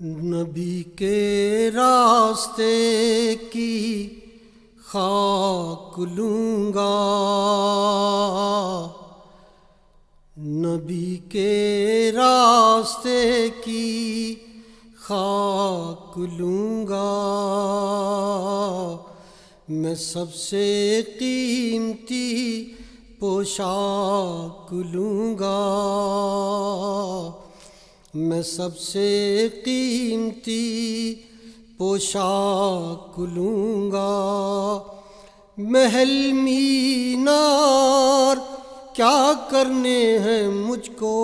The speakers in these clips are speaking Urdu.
نبی کے راستے کی خاک لوں گا، نبی کے راستے کی خاک لوں گا، میں سب سے قیمتی پوشاک لوں گا، میں سب سے قیمتی پوشاک لوں گا۔ محل مینار کیا کرنے ہیں مجھ کو،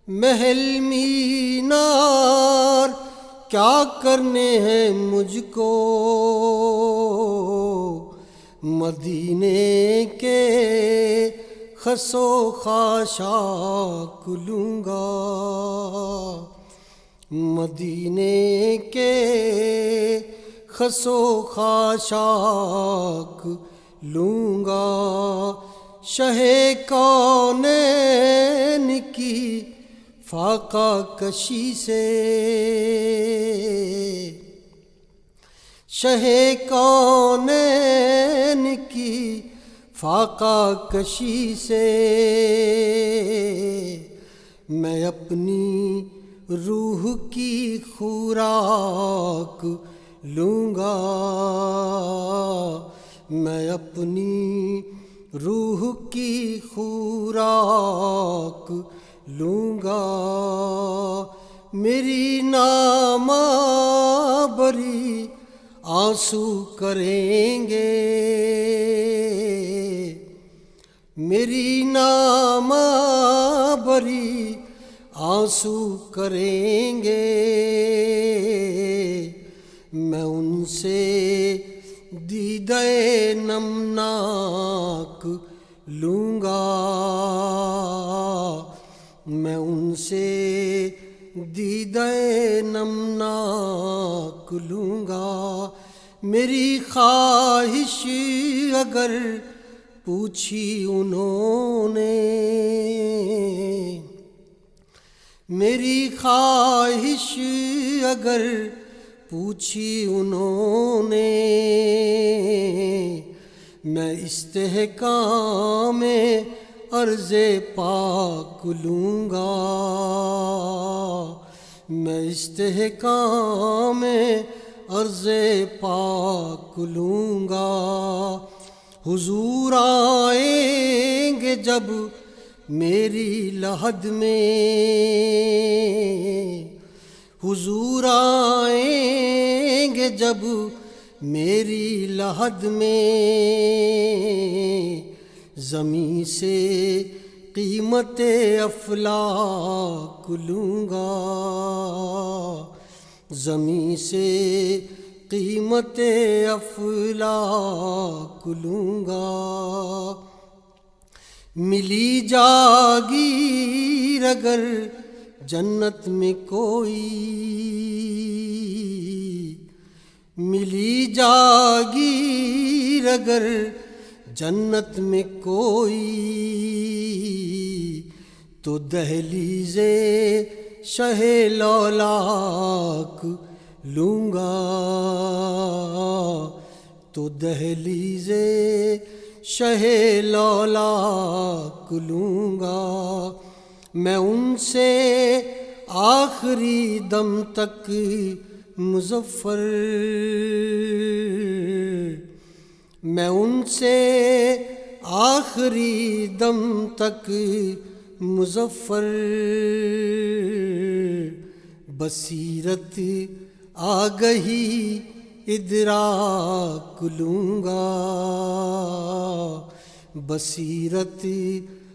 محل مینار کیا کرنے ہیں مجھ کو، مدینے کے خس و خاشاک لوں گا، مدینے کے خس و خاشاک لوں گا، شہ کونین کی فاقہ کشی سے، شہ کونین کی فاقہ کشی سے، میں اپنی روح کی خوراک لوں گا، میں اپنی روح کی خوراک لوں گا، میری نامعبری آنسو کریں گے، میری نامعبری آنسو کریں گے، میں ان سے دیدہ نمناک لوں گا، میں ان سے دیدہ نمناک لوں گا، میری خواہش اگر پوچھی انہوں نے، میری خواہش اگر پوچھی انہوں نے، میں استحکام عرض پاک لوں گا، میں استحکام عرض پاک لوں گا، حضور آئیں گے جب میری لحد میں، حضور آئیں گے جب میری لحد میں، زمین سے قیمت افلاک لوں گا، زمین سے قیمت افلاک لوں گا، ملی جاگیر اگر جنت میں کوئی، ملی جاگیر اگر جنت میں کوئی، تو دہلیز شہ لولاک لوں گا، تو دہلیز شہ لولاک لوں گا، میں ان سے آخری دم تک مظفر، میں ان سے آخری دم تک مظفر، بصیرت آگہی ادراک لوں گا، بصیرت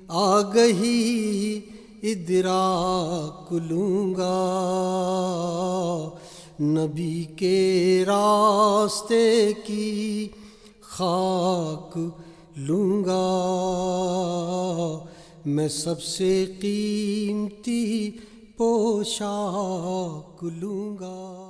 آگہی ادراک لوں گا، نبی کے راستے کی خاک لوں گا، میں سب سے قیمتی پوشاک لوں گا۔